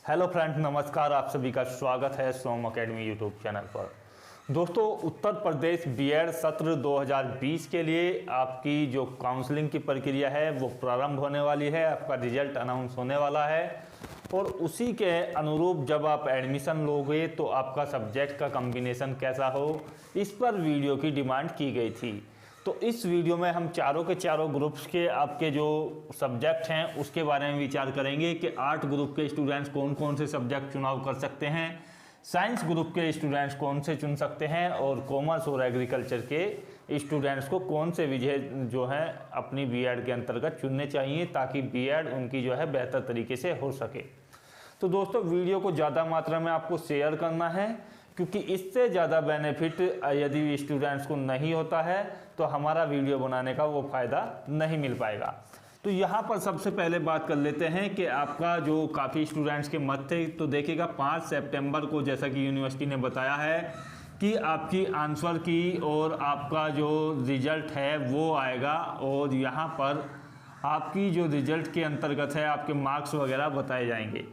Hello friend, नमस्कार। आप सभी का स्वागत है सोम अकेडमी यूट्यूब चैनल पर। दोस्तों, उत्तर प्रदेश बीएड सत्र 2020 के लिए आपकी जो काउंसलिंग की प्रक्रिया है वो प्रारंभ होने वाली है। आपका रिजल्ट अनाउंस होने वाला है और उसी के अनुरूप जब आप एडमिशन लोगे तो आपका सब्जेक्ट का कॉम्बिनेशन कैसा हो, इस पर वीडियो की डिमांड की गई थी। तो इस वीडियो में हम चारों के चारों ग्रुप्स के आपके जो सब्जेक्ट हैं उसके बारे में विचार करेंगे कि 8 ग्रुप के स्टूडेंट्स कौन कौन से सब्जेक्ट चुनाव कर सकते हैं, साइंस ग्रुप के स्टूडेंट्स कौन से चुन सकते हैं और कॉमर्स और एग्रीकल्चर के स्टूडेंट्स को कौन से विषय जो है अपनी बीएड के अंतर्गत चुनने चाहिए ताकि बीएड उनकी जो है बेहतर तरीके से हो सके। तो दोस्तों, वीडियो को ज़्यादा मात्रा में आपको शेयर करना है क्योंकि इससे ज़्यादा बेनिफिट यदि स्टूडेंट्स को नहीं होता है तो हमारा वीडियो बनाने का वो फ़ायदा नहीं मिल पाएगा। तो यहाँ पर सबसे पहले बात कर लेते हैं कि आपका जो काफ़ी स्टूडेंट्स के मत थे, तो देखिएगा 5 सितंबर को जैसा कि यूनिवर्सिटी ने बताया है कि आपकी आंसर की और आपका जो रिज़ल्ट है वो आएगा और यहाँ पर आपकी जो रिज़ल्ट के अंतर्गत है आपके मार्क्स वगैरह बताए जाएंगे।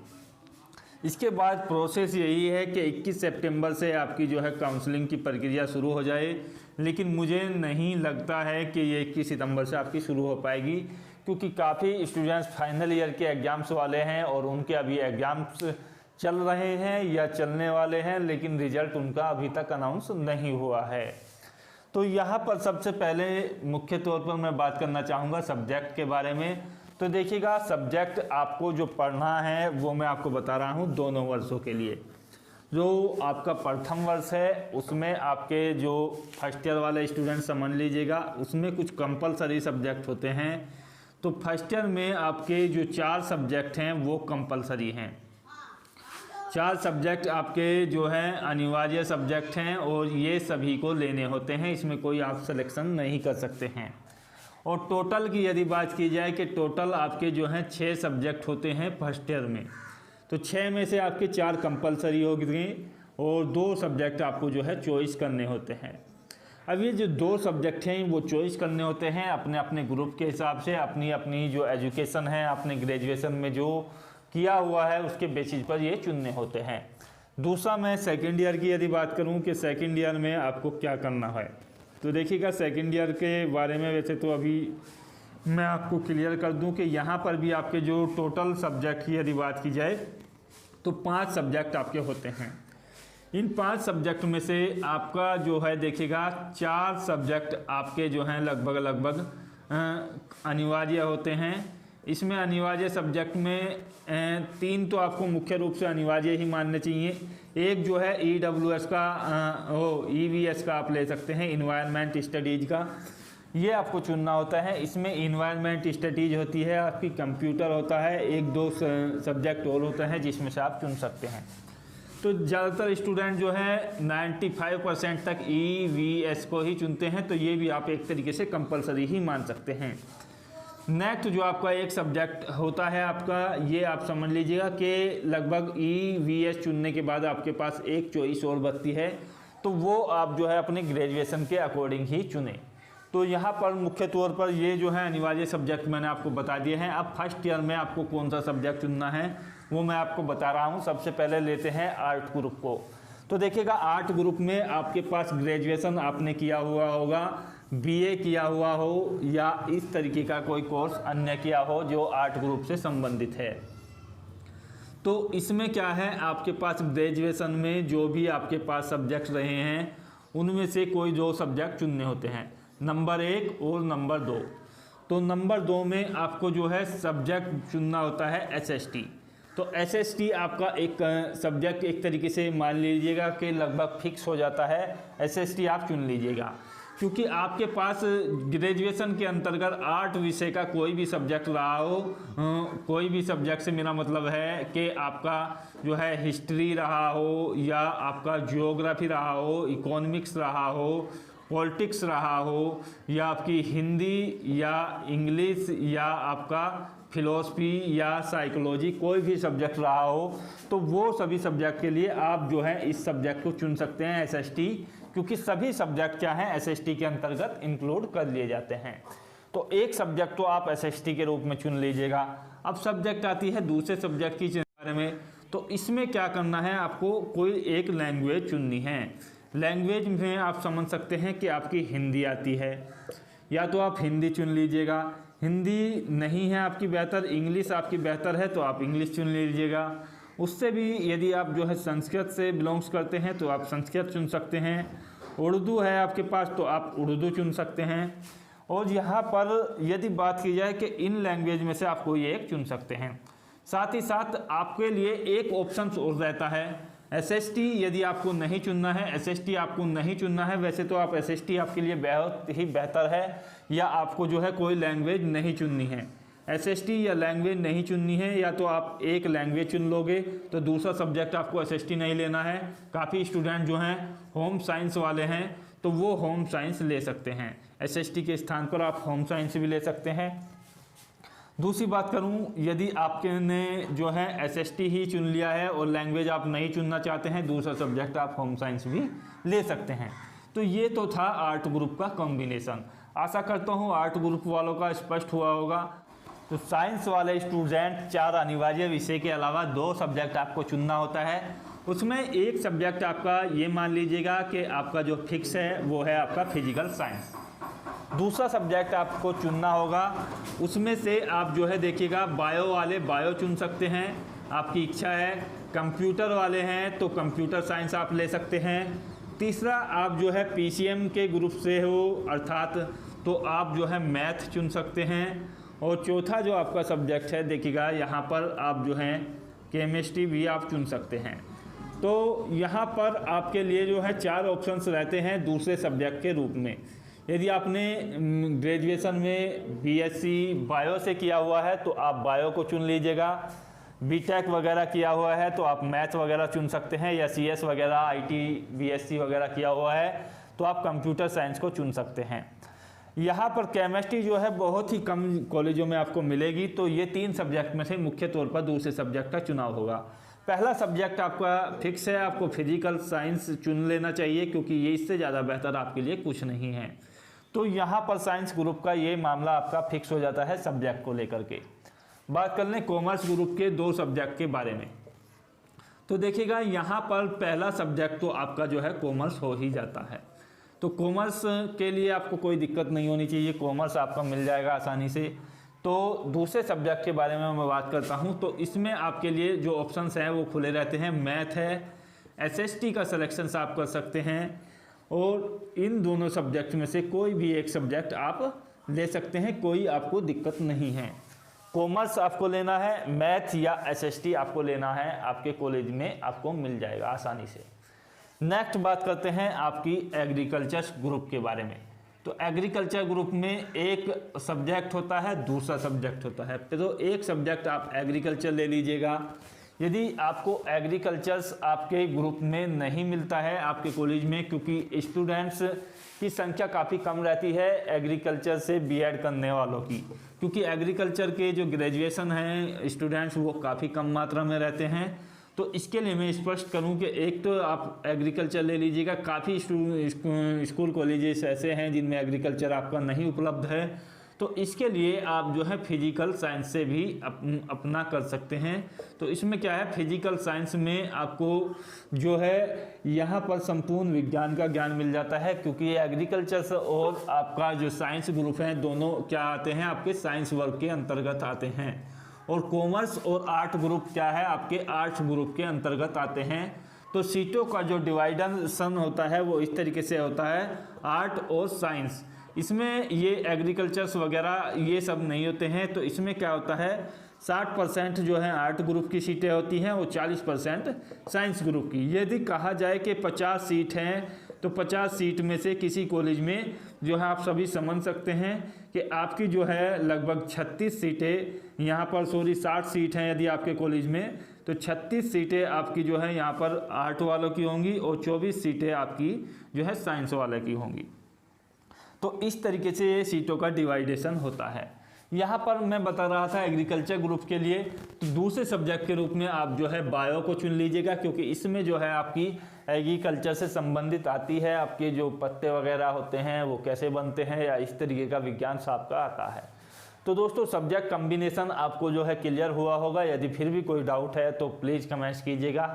इसके बाद प्रोसेस यही है कि 21 सितंबर से आपकी जो है काउंसलिंग की प्रक्रिया शुरू हो जाए, लेकिन मुझे नहीं लगता है कि ये 21 सितंबर से आपकी शुरू हो पाएगी क्योंकि काफ़ी स्टूडेंट्स फाइनल ईयर के एग्ज़ाम्स वाले हैं और उनके अभी एग्ज़ाम्स चल रहे हैं या चलने वाले हैं, लेकिन रिज़ल्ट उनका अभी तक अनाउंस नहीं हुआ है। तो यहाँ पर सबसे पहले मुख्य तौर पर मैं बात करना चाहूँगा सब्जेक्ट के बारे में। तो देखिएगा, सब्जेक्ट आपको जो पढ़ना है वो मैं आपको बता रहा हूँ दोनों वर्षों के लिए। जो आपका प्रथम वर्ष है उसमें आपके जो फर्स्ट ईयर वाले स्टूडेंट समझ लीजिएगा, उसमें कुछ कंपलसरी सब्जेक्ट होते हैं। तो फर्स्ट ईयर में आपके जो 4 सब्जेक्ट हैं वो कंपलसरी हैं। 4 सब्जेक्ट आपके जो हैं अनिवार्य सब्जेक्ट हैं और ये सभी को लेने होते हैं, इसमें कोई आप सिलेक्शन नहीं कर सकते हैं। और टोटल की यदि बात की जाए कि टोटल आपके जो हैं 6 सब्जेक्ट होते हैं फर्स्ट ईयर में, तो 6 में से आपके 4 कंपलसरी हो गए और 2 सब्जेक्ट आपको जो है चॉइस करने होते हैं। अब ये जो 2 सब्जेक्ट हैं वो चॉइस करने होते हैं अपने अपने ग्रुप के हिसाब से, अपनी अपनी जो एजुकेशन है, अपने ग्रेजुएशन में जो किया हुआ है उसके बेसिस पर ये चुनने होते हैं। दूसरा, मैं सेकेंड ईयर की यदि बात करूँ कि सेकेंड ईयर में आपको क्या करना है, तो देखिएगा सेकेंड ईयर के बारे में वैसे तो अभी मैं आपको क्लियर कर दूं कि यहाँ पर भी आपके जो टोटल सब्जेक्ट की यदि बात की जाए तो 5 सब्जेक्ट आपके होते हैं। इन 5 सब्जेक्ट में से आपका जो है देखिएगा 4 सब्जेक्ट आपके जो हैं लगभग अनिवार्य होते हैं। इसमें अनिवार्य सब्जेक्ट में 3 तो आपको मुख्य रूप से अनिवार्य ही मानने चाहिए। एक जो है EWS का EVS का आप ले सकते हैं, इन्वायरमेंट स्टडीज़ का, ये आपको चुनना होता है। इसमें इन्वायरमेंट स्टडीज़ होती है, आपकी कंप्यूटर होता है, 1-2 सब्जेक्ट और होते हैं जिसमें से आप चुन सकते हैं। तो ज़्यादातर स्टूडेंट जो है 95% तक EVS को ही चुनते हैं, तो ये भी आप एक तरीके से कंपलसरी ही मान सकते हैं। नेक्स्ट जो आपका एक सब्जेक्ट होता है आपका, ये आप समझ लीजिएगा कि लगभग EVS चुनने के बाद आपके पास एक चॉइस और बचती है, तो वो आप जो है अपने ग्रेजुएशन के अकॉर्डिंग ही चुनें। तो यहाँ पर मुख्य तौर पर ये जो है अनिवार्य सब्जेक्ट मैंने आपको बता दिए हैं। अब फर्स्ट ईयर में आपको कौन सा सब्जेक्ट चुनना है वो मैं आपको बता रहा हूँ। सबसे पहले लेते हैं आर्ट ग्रुप को। तो देखिएगा, आर्ट ग्रुप में आपके पास ग्रेजुएशन आपने किया हुआ होगा, BA किया हुआ हो या इस तरीके का कोई कोर्स अन्य किया हो जो आर्ट ग्रुप से संबंधित है। तो इसमें क्या है, आपके पास ग्रेजुएशन में जो भी आपके पास सब्जेक्ट रहे हैं उनमें से कोई 2 सब्जेक्ट चुनने होते हैं, नंबर 1 और नंबर 2। तो नंबर 2 में आपको जो है सब्जेक्ट चुनना होता है SST। तो SST आपका एक सब्जेक्ट एक तरीके से मान लीजिएगा कि लगभग फिक्स हो जाता है। SST आप चुन लीजिएगा क्योंकि आपके पास ग्रेजुएशन के अंतर्गत 8 विषय का कोई भी सब्जेक्ट रहा हो, कोई भी सब्जेक्ट से मेरा मतलब है कि आपका जो है हिस्ट्री रहा हो या आपका जियोग्राफी रहा हो, इकोनॉमिक्स रहा हो, पॉलिटिक्स रहा हो या आपकी हिंदी या इंग्लिश या आपका फिलोसफी या साइकोलॉजी, कोई भी सब्जेक्ट रहा हो, तो वो सभी सब्जेक्ट के लिए आप जो है इस सब्जेक्ट को चुन सकते हैं SST, क्योंकि सभी सब्जेक्ट क्या हैं SST के अंतर्गत इंक्लूड कर लिए जाते हैं। तो एक सब्जेक्ट तो आप SST के रूप में चुन लीजिएगा। अब सब्जेक्ट आती है दूसरे सब्जेक्ट की बारे में। तो इसमें क्या करना है, आपको कोई एक लैंग्वेज चुननी है। लैंग्वेज में आप समझ सकते हैं कि आपकी हिंदी आती है, या तो आप हिंदी चुन लीजिएगा। हिंदी नहीं है आपकी बेहतर, इंग्लिश आपकी बेहतर है तो आप इंग्लिश चुन लीजिएगा। उससे भी यदि आप जो है संस्कृत से बिलोंग्स करते हैं तो आप संस्कृत चुन सकते हैं। उर्दू है आपके पास तो आप उर्दू चुन सकते हैं। और यहाँ पर यदि बात की जाए कि इन लैंग्वेज में से आप कोई एक चुन सकते हैं। साथ ही साथ आपके लिए एक ऑप्शन और रहता है SST। यदि आपको नहीं चुनना है, SST आपको नहीं चुनना है, वैसे तो आप SST आपके लिए बहुत ही बेहतर है, या आपको जो है कोई लैंग्वेज नहीं चुननी है, SST या लैंग्वेज नहीं चुननी है, या तो आप एक लैंग्वेज चुन लोगे तो दूसरा सब्जेक्ट आपको SST नहीं लेना है। काफ़ी स्टूडेंट जो हैं होम साइंस वाले हैं तो वो होम साइंस ले सकते हैं, SST के स्थान पर आप होम साइंस भी ले सकते हैं। दूसरी बात करूं, यदि आपके ने जो है SST ही चुन लिया है और लैंग्वेज आप नहीं चुनना चाहते हैं, दूसरा सब्जेक्ट आप होम साइंस भी ले सकते हैं। तो ये तो था आर्ट ग्रुप का कॉम्बिनेशन। आशा करता हूँ आर्ट ग्रुप वालों का स्पष्ट हुआ होगा। तो साइंस वाले स्टूडेंट 4 अनिवार्य विषय के अलावा 2 सब्जेक्ट आपको चुनना होता है। उसमें एक सब्जेक्ट आपका ये मान लीजिएगा कि आपका जो फिक्स है वो है आपका फिजिकल साइंस। दूसरा सब्जेक्ट आपको चुनना होगा, उसमें से आप जो है देखिएगा बायो वाले बायो चुन सकते हैं, आपकी इच्छा है। कंप्यूटर वाले हैं तो कंप्यूटर साइंस आप ले सकते हैं। तीसरा आप जो है PCM के ग्रुप से हो अर्थात तो आप जो है मैथ चुन सकते हैं। और चौथा जो आपका सब्जेक्ट है देखिएगा यहाँ पर आप जो है केमिस्ट्री भी आप चुन सकते हैं। तो यहाँ पर आपके लिए जो है 4 ऑप्शंस रहते हैं दूसरे सब्जेक्ट के रूप में। यदि आपने ग्रेजुएशन में BSc बायो से किया हुआ है तो आप बायो को चुन लीजिएगा। BTech वगैरह किया हुआ है तो आप मैथ वगैरह चुन सकते हैं, या CS वगैरह IT BSc वगैरह किया हुआ है तो आप कंप्यूटर साइंस को चुन सकते हैं। यहाँ पर केमिस्ट्री जो है बहुत ही कम कॉलेजों में आपको मिलेगी, तो ये 3 सब्जेक्ट में से मुख्य तौर पर दूसरे सब्जेक्ट का चुनाव होगा। पहला सब्जेक्ट आपका फिक्स है, आपको फिजिकल साइंस चुन लेना चाहिए क्योंकि ये इससे ज़्यादा बेहतर आपके लिए कुछ नहीं है। तो यहाँ पर साइंस ग्रुप का ये मामला आपका फिक्स हो जाता है सब्जेक्ट को लेकर के। बात कर लें कॉमर्स ग्रुप के 2 सब्जेक्ट के बारे में। तो देखिएगा यहाँ पर पहला सब्जेक्ट तो आपका जो है कॉमर्स हो ही जाता है। तो कॉमर्स के लिए आपको कोई दिक्कत नहीं होनी चाहिए, कॉमर्स आपका मिल जाएगा आसानी से। तो दूसरे सब्जेक्ट के बारे में मैं बात करता हूँ, तो इसमें आपके लिए जो ऑप्शंस हैं वो खुले रहते हैं। मैथ है, SST का सिलेक्शन आप कर सकते हैं, और इन दोनों सब्जेक्ट में से कोई भी एक सब्जेक्ट आप ले सकते हैं, कोई आपको दिक्कत नहीं है। कॉमर्स आपको लेना है, मैथ या SST आपको लेना है, आपके कॉलेज में आपको मिल जाएगा आसानी से। नेक्स्ट बात करते हैं आपकी एग्रीकल्चर ग्रुप के बारे में। तो एग्रीकल्चर ग्रुप में एक सब्जेक्ट होता है, दूसरा सब्जेक्ट होता है। तो एक सब्जेक्ट आप एग्रीकल्चर ले लीजिएगा। यदि आपको एग्रीकल्चर्स आपके ग्रुप में नहीं मिलता है आपके कॉलेज में, क्योंकि स्टूडेंट्स की संख्या काफ़ी कम रहती है एग्रीकल्चर से BEd करने वालों की, क्योंकि एग्रीकल्चर के जो ग्रेजुएशन हैं स्टूडेंट्स वो काफ़ी कम मात्रा में रहते हैं। तो इसके लिए मैं स्पष्ट करूं कि एक तो आप एग्रीकल्चर ले लीजिएगा। काफ़ी स्कूल कॉलेजेस ऐसे हैं जिनमें एग्रीकल्चर आपका नहीं उपलब्ध है, तो इसके लिए आप जो है फिजिकल साइंस से भी अपना कर सकते हैं। तो इसमें क्या है, फिजिकल साइंस में आपको जो है यहाँ पर संपूर्ण विज्ञान का ज्ञान मिल जाता है, क्योंकि ये एग्रीकल्चर और आपका जो साइंस ग्रुप है दोनों क्या आते हैं, आपके साइंस वर्ग के अंतर्गत आते हैं। और कॉमर्स और आर्ट ग्रुप क्या है, आपके आर्ट्स ग्रुप के अंतर्गत आते हैं। तो सीटों का जो डिवाइडेशन होता है वो इस तरीके से होता है, आर्ट और साइंस। इसमें ये एग्रीकल्चर्स वगैरह ये सब नहीं होते हैं। तो इसमें क्या होता है, 60% जो है आर्ट ग्रुप की सीटें होती हैं और 40% साइंस ग्रुप की। यदि कहा जाए कि 50 सीट हैं तो 50 सीट में से किसी कॉलेज में जो है आप सभी समझ सकते हैं कि आपकी जो है लगभग 36 सीटें यहाँ पर 60 सीट हैं यदि आपके कॉलेज में, तो 36 सीटें आपकी जो है यहाँ पर आर्ट वालों की होंगी और 24 सीटें आपकी जो है साइंस वाले की होंगी। तो इस तरीके से ये सीटों का डिवाइडेशन होता है। यहाँ पर मैं बता रहा था एग्रीकल्चर ग्रुप के लिए, तो दूसरे सब्जेक्ट के रूप में आप जो है बायो को चुन लीजिएगा, क्योंकि इसमें जो है आपकी एग्रीकल्चर से संबंधित आती है। आपके जो पत्ते वगैरह होते हैं वो कैसे बनते हैं या इस तरीके का विज्ञान आपका आता है। तो दोस्तों सब्जेक्ट कम्बिनेशन आपको जो है क्लियर हुआ होगा। यदि फिर भी कोई डाउट है तो प्लीज़ कमेंट्स कीजिएगा।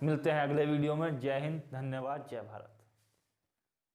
मिलते हैं अगले वीडियो में। जय हिंद, धन्यवाद, जय भारत।